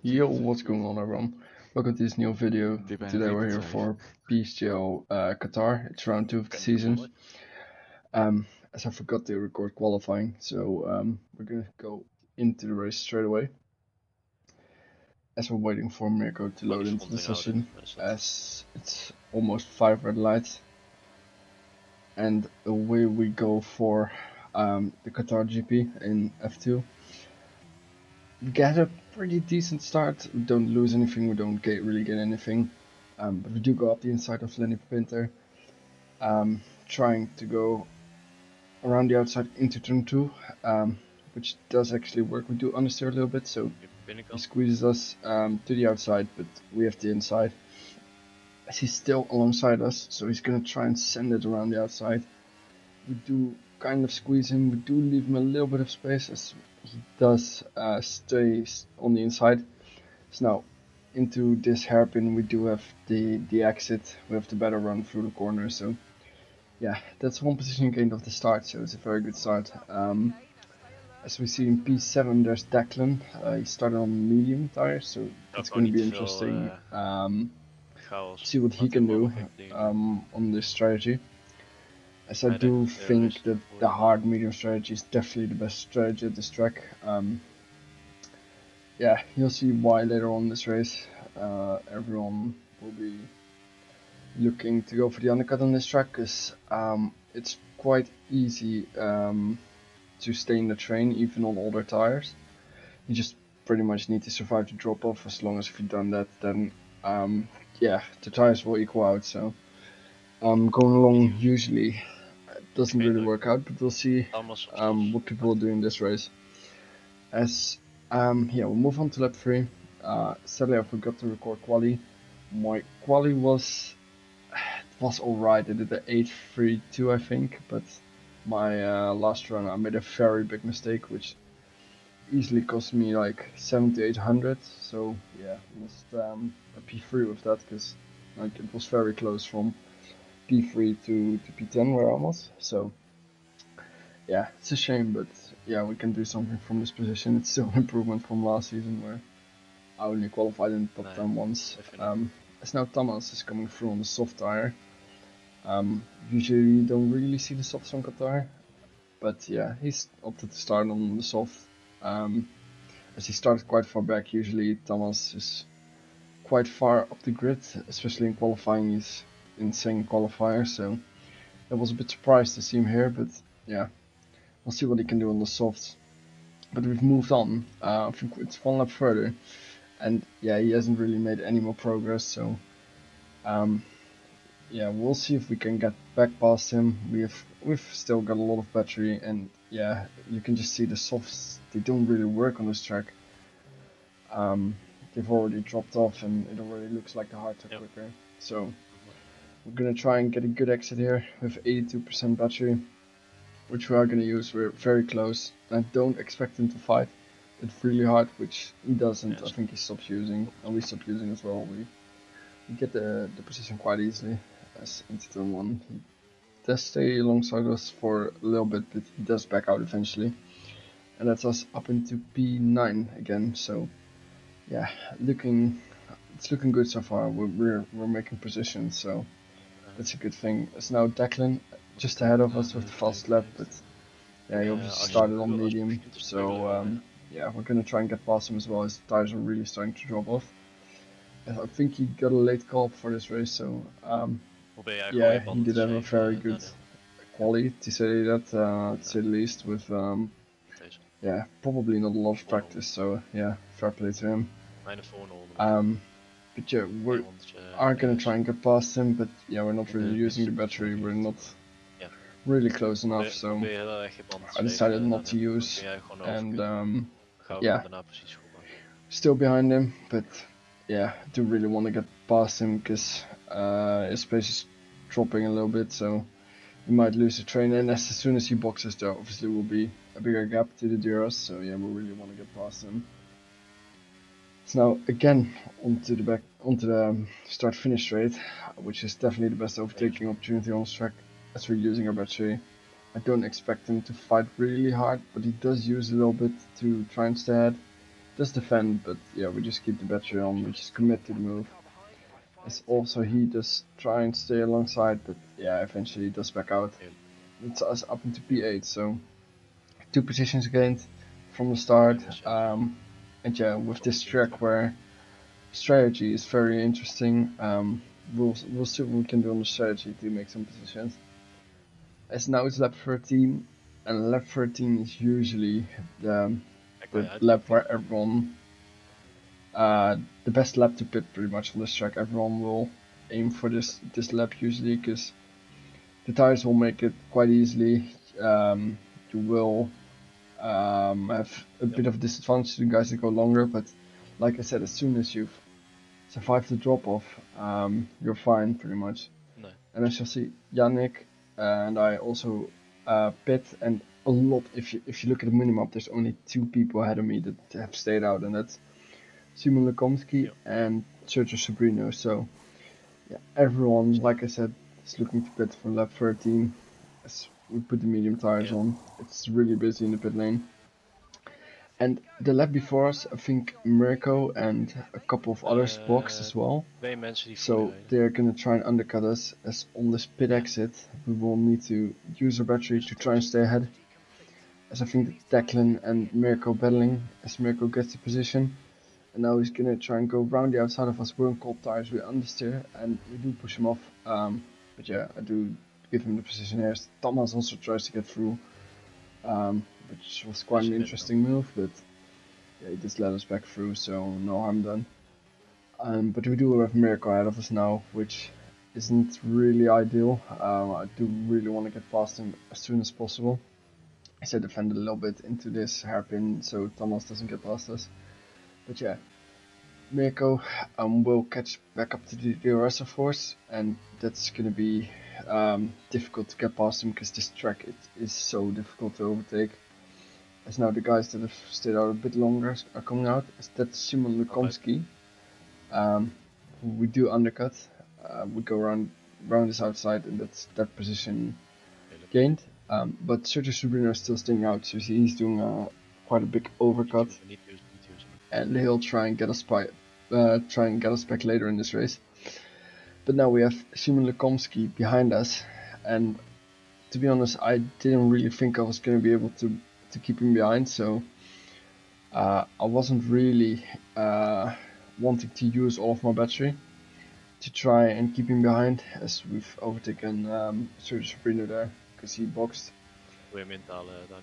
Yo, what's going on everyone? Welcome to this new video. Today we're here Repeat, for PSGL Qatar. It's round 2 of the season. As I forgot to record qualifying, so we're gonna go into the race straight away. As we're waiting for Mirko to load into the session, as it's almost 5 red lights. And away we go for the Qatar GP in F2. We get a pretty decent start. We don't lose anything, we don't really get anything. But we do go up the inside of Lenny Pinter, trying to go around the outside into turn 2, which does actually work. We do understeer a little bit, so he squeezes us to the outside, but we have the inside. As he's still alongside us, so he's gonna try and send it around the outside. We do kind of squeeze him, we do leave him a little bit of space as he does stay on the inside. So now into this hairpin we do have the exit, we have the better run through the corner, so yeah, that's one position gained off the start, so it's a very good start. As we see in P7 there's Declan, he started on medium tires, so it's going to be interesting see what he can do on this strategy. As I do think that the hard medium strategy is definitely the best strategy at this track. Yeah, you'll see why later on in this race. Everyone will be looking to go for the undercut on this track because it's quite easy to stay in the train even on older tires. You just pretty much need to survive the drop off. As long as if you've done that, then yeah, the tires will equal out. So going along usually doesn't really work out, but we'll see what people will do in this race. As yeah, we'll move on to lap 3. Sadly I forgot to record quali. My quali was alright. I did the 8.32 I think, but my last run I made a very big mistake which easily cost me like 700 to 800, so yeah, missed a P3 with that because like it was very close from P3 to P10 where I was, so yeah, it's a shame, but yeah, we can do something from this position. It's still an improvement from last season where I only qualified in the top 10 once. As now Thomas is coming through on the soft tire. Usually you don't really see the softs on Qatar, but yeah, he's opted to start on the soft. As he started quite far back, usually Thomas is quite far up the grid, especially in qualifying. He's insane qualifier, so I was a bit surprised to see him here, but yeah, we'll see what he can do on the softs. But we've moved on. I think it's one lap further, and yeah, he hasn't really made any more progress, so yeah, we'll see if we can get back past him. We've still got a lot of battery, and yeah, you can just see the softs, they don't really work on this track. They've already dropped off and it already looks like the hard are quicker. So we're gonna try and get a good exit here with 82% battery, which we are gonna use. We're very close. I don't expect him to fight it really hard, which he doesn't. I think he stops using, and we stop using as well. We get the position quite easily as into turn 1. He does stay alongside us for a little bit, but he does back out eventually. And that's us up into P9 again, so yeah, it's looking good so far. We're making position, so that's a good thing. It's now Declan just ahead of us with the fast lap, but yeah, he obviously started on medium, so yeah, we're gonna try and get past him as well as the tires are really starting to drop off. I think he got a late call for this race, so yeah, he did have a very good quality to say that, to say the least, with yeah, probably not a lot of practice, so yeah, fair play to him. But yeah, we are gonna try and get past him, but yeah, we're not really using the battery, we're not really close enough, so I decided not to use, and yeah, still behind him, but yeah, I do really want to get past him because his pace is dropping a little bit, so we might lose the train, and as soon as he boxes there obviously will be a bigger gap to the Duras, so yeah, we really want to get past him. So now again onto the start finish straight, which is definitely the best overtaking opportunity on this track as we're using our battery. I don't expect him to fight really hard, but he does use a little bit to try and stay ahead. does defend, but yeah, we just keep the battery on, we just commit to the move. As also he does try and stay alongside, but yeah, eventually he does back out. It's us up into P8, so 2 positions gained from the start. And yeah, with this track where strategy is very interesting, we'll see what we can do on the strategy to make some positions. As now it's lap 13, and lap 13 is usually the lap where everyone, the best lap to pit pretty much on this track. Everyone will aim for this lap usually, because the tires will make it quite easily. You will have a bit of a disadvantage to the guys that go longer, but like I said, as soon as you've survived the drop off, you're fine pretty much. No. And as you'll see, Yannick and I also pit, and a lot. If you look at the minimap, there's only 2 people ahead of me that have stayed out, and that's Simon Lekomsky and Sergio Sobrino. So yeah, everyone, like I said, is looking to pit for lap 13. As we put the medium tires on, it's really busy in the pit lane. And the lap before us, I think Mirko and a couple of others boxed as well. So they're gonna try and undercut us, as on this pit exit we will need to use our battery to try and stay ahead. As I think that Declan and Mirko battling, as Mirko gets the position. And now he's gonna try and go round the outside of us. We're on cold tires, we understeer, and we do push him off. But yeah, I do give him the position here. Thomas also tries to get through, which was quite an interesting move, but yeah, he just let us back through, so no harm done. But we do have Mirko ahead of us now, which isn't really ideal. I do really want to get past him as soon as possible. So I defend a little bit into this hairpin so Thomas doesn't get past us. But yeah, Mirko will catch back up to the DRS of course, and that's gonna be difficult to get past him because this track is so difficult to overtake. As now the guys that have stayed out a bit longer are coming out. As that's Simon Lukomski. We do undercut. We go around this outside, and that's that position gained. But Sergio Sobrino is still staying out, so he's doing quite a big overcut. And he'll try and get us back later in this race. But now we have Simon Lukomski behind us, and to be honest, I didn't really think I was going to be able to keep him behind, so I wasn't really wanting to use all of my battery to try and keep him behind, as we've overtaken Sergio Sobrino there, because he boxed.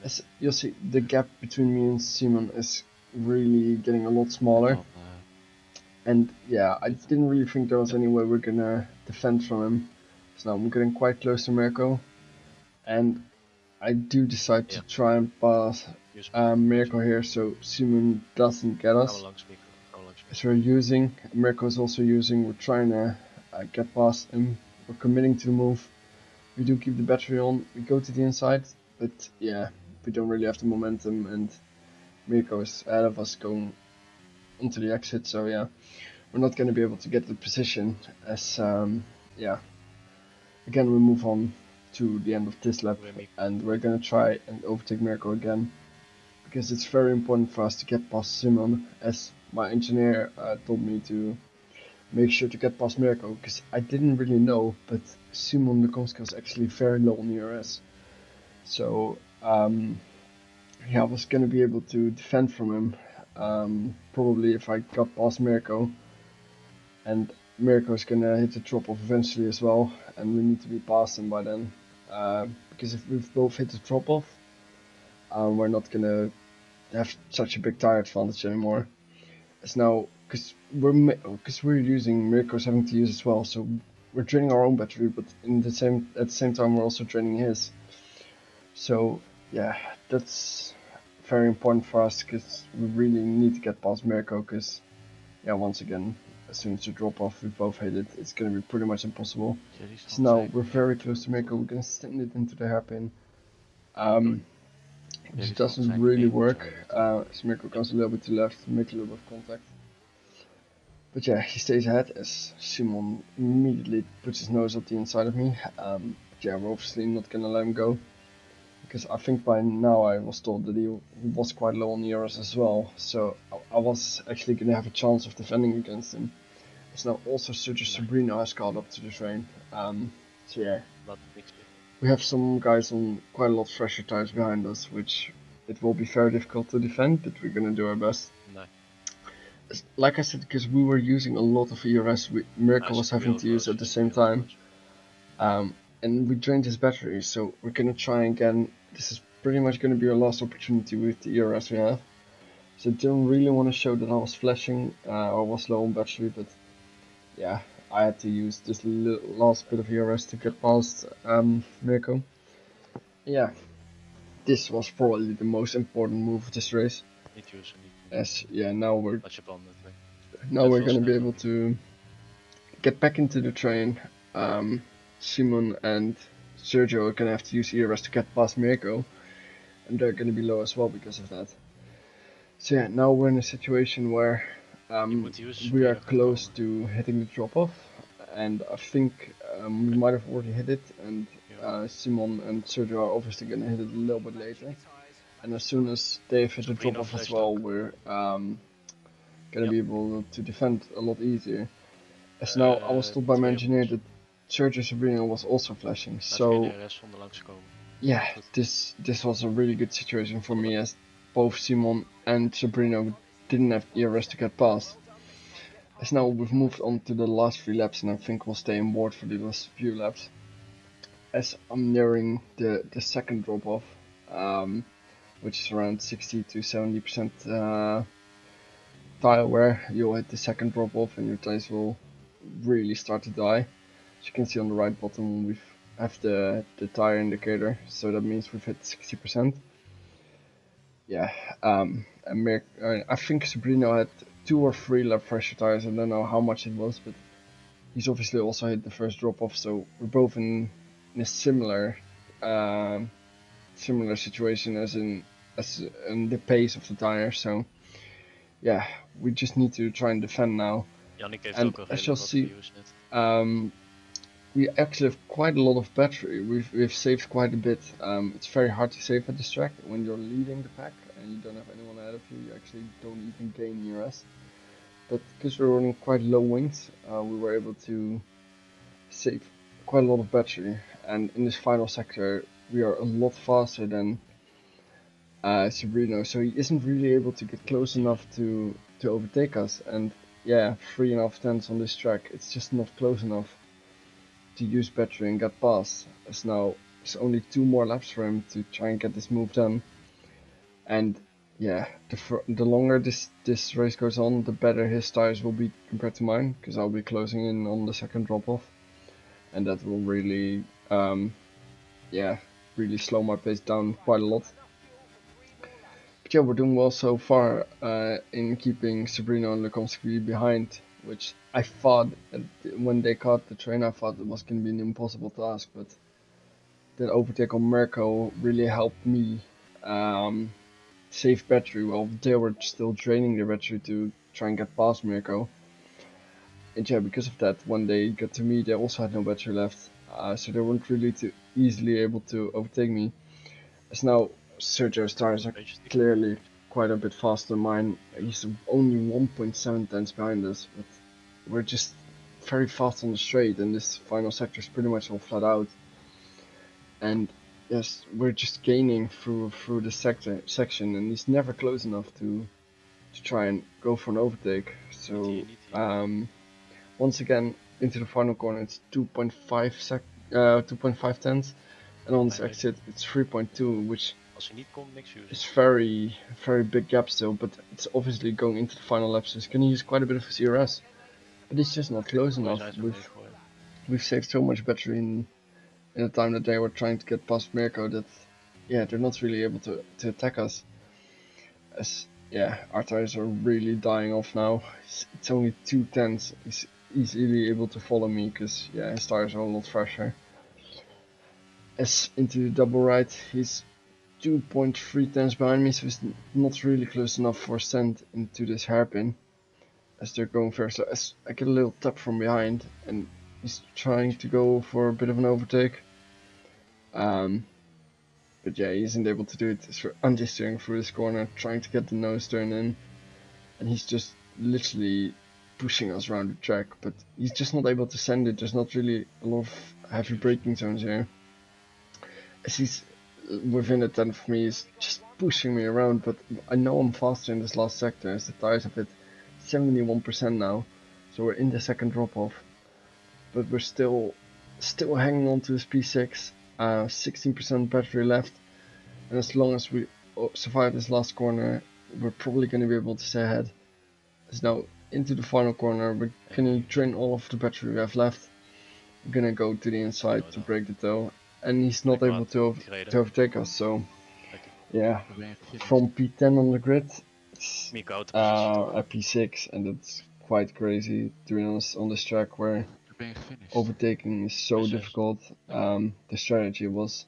As you'll see, the gap between me and Simon is really getting a lot smaller. And yeah, I didn't really think there was any way we're gonna defend from him. So now I'm getting quite close to Mirko, and I do decide to try and pass Mirko here so Simon doesn't get us. So we're using, Mirko is also using, we're trying to get past him, we're committing to the move. We do keep the battery on, we go to the inside, but yeah, we don't really have the momentum, and Mirko is ahead of us going onto the exit, so yeah, we're not going to be able to get the position. As yeah, again we move on to the end of this lap, and we're going to try and overtake Mirko again, because it's very important for us to get past Simon, as my engineer told me to make sure to get past Mirko, because I didn't really know, but Simon Lukomski was actually very low on ERS, so yeah, I was going to be able to defend from him, probably if I got past Mirko. And Mirko is gonna hit the drop off eventually as well, and we need to be past him by then. Because if we've both hit the drop off, we're not gonna have such a big tire advantage anymore. It's now because we're using Mirko's having to use as well, so we're draining our own battery, but at the same time we're also draining his. So yeah, that's very important for us because we really need to get past Mirko, because yeah, once again, as soon as you drop off, we both hit it, it's going to be pretty much impossible. So now we're very close to Mirko, we're going to send it into the hairpin. Which doesn't really work, so Mirko comes a little bit to the left, make a little bit of contact. But yeah, he stays ahead as Simon immediately puts his nose up the inside of me. But yeah, we're obviously not going to let him go, because I think by now I was told that he was quite low on ERS as well, so I was actually going to have a chance of defending against him. It's now also Sergio Sabrino has caught up to the train. So yeah, we have some guys on quite a lot fresher tires behind us, which it will be very difficult to defend, but we're going to do our best. Like I said, because we were using a lot of ERS, Mirko was having to use at the same time. And we drained his battery, so we're gonna try again. This is pretty much gonna be our last opportunity with the ERS we have. So I don't really want to show that I was flashing or was low on battery, but yeah, I had to use this last bit of ERS to get past Mirko. Yeah, this was probably the most important move of this race. As yeah, now we're gonna be able to get back into the train. Simon and Sergio are gonna have to use ERS to get past Mirko, and they're gonna be low as well because of that. So yeah, now we're in a situation where we are close to hitting the drop off, and I think we might have already hit it, and Simon and Sergio are obviously gonna hit it a little bit later. And as soon as they've hit the drop off as well, we're gonna be able to defend a lot easier. As now, I was told by my engineer that Sergio Sabrino was also flashing, so yeah, this was a really good situation for me, as both Simon and Sabrino didn't have ERS to get past. As now we've moved on to the last 3 laps, and I think we'll stay on board for the last few laps. As I'm nearing the second drop off, which is around 60 to 70% tire wear, you'll hit the second drop off and your tires will really start to die. As you can see on the right bottom, we have the tire indicator, so that means we've hit 60%. Yeah, I think Sabrino had 2 or 3 lap pressure tires. I don't know how much it was, but he's obviously also hit the first drop off, so we're both in a similar situation as in the pace of the tire. So yeah, we just need to try and defend now. And as you'll see, we actually have quite a lot of battery. We've saved quite a bit. It's very hard to save at this track when you're leading the pack and you don't have anyone ahead of you. You actually don't even gain ERS. But because we're running quite low wings, we were able to save quite a lot of battery. And in this final sector, we are a lot faster than Sabrino, so he isn't really able to get close enough to overtake us. And yeah, 3.5 tenths on this track, it's just not close enough to use battery and get past. As now it's only 2 more laps for him to try and get this move done. And yeah, the longer this race goes on, the better his tires will be compared to mine, because I'll be closing in on the second drop off, and that will really really slow my pace down quite a lot. But yeah, we're doing well so far in keeping Sabrino and Lukomsky behind, which I thought when they caught the train, I thought it was going to be an impossible task, but that overtake on Mirko really helped me save battery while they were still draining their battery to try and get past Mirko. And yeah, because of that, when they got to me, they also had no battery left, so they weren't really too easily able to overtake me. As now Sergio's tires are clearly quite a bit faster than mine. He's only 1.7 tenths behind us, but we're just very fast on the straight, and this final sector is pretty much all flat out. And yes, we're just gaining through the section, and he's never close enough to try and go for an overtake. So once again into the final corner, it's 2.5 tenths, and on this exit it's 3.2, which is very big gap still, but it's obviously going into the final lap, so it's going to use quite a bit of his ERS. But it's just not close enough. We've saved so much battery in the time that they were trying to get past Mirko that yeah, they're not really able to attack us. As yeah, our tires are really dying off now. It's only 2 tenths. He's easily able to follow me because yeah, his tires are a lot fresher. As into the double right, he's 2.3 tenths behind me, so it's not really close enough for send into this hairpin as they're going first. So as I get a little tap from behind, and he's trying to go for a bit of an overtake. But yeah, he isn't able to do it. So I'm just steering through this corner, trying to get the nose turn in, and he's just literally pushing us around the track, but he's just not able to send it. There's not really a lot of heavy braking zones here. As he's within a tenth of me, he's just pushing me around, but I know I'm faster in this last sector as the tires have hit 71% now, so we're in the second drop off, but we're still hanging on to this P6, 16% battery left, and as long as we survive this last corner, we're probably going to be able to stay ahead. So now into the final corner, we're going to drain all of the battery we have left. We're going to go to the inside to break the toe, and he's not able to overtake us, so yeah, from P10 on the grid, it's at P6, and it's quite crazy, to be honest, on this track where overtaking is so difficult. The strategy was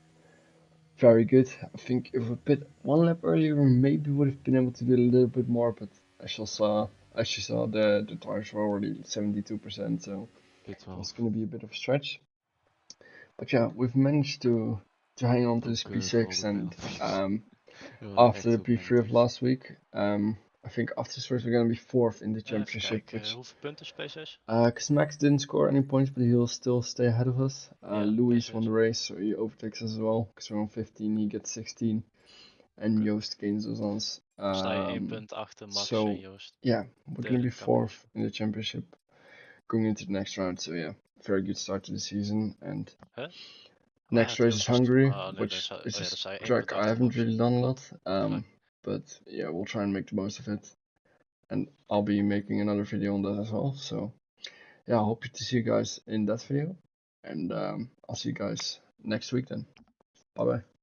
very good. I think if we pit one lap earlier, we maybe would have been able to do a little bit more, but as you saw, the tires were already 72%, so it was going to be a bit of a stretch. But yeah, we've managed to hang on to this P6, and after the P3 of last week, I think after this race we're going to be 4th in the championship, which because Max didn't score any points, but he'll still stay ahead of us. Louis won the race, so he overtakes us as well, because we're on 15, he gets 16, and Joost gains us on us. So yeah, we're going to be 4th in the championship going into the next round, so yeah, very good start to the season. And next race is Hungary, which is a track I haven't really done a lot, but yeah, we'll try and make the most of it, and I'll be making another video on that as well. So yeah, I hope to see you guys in that video, and I'll see you guys next week then. Bye bye.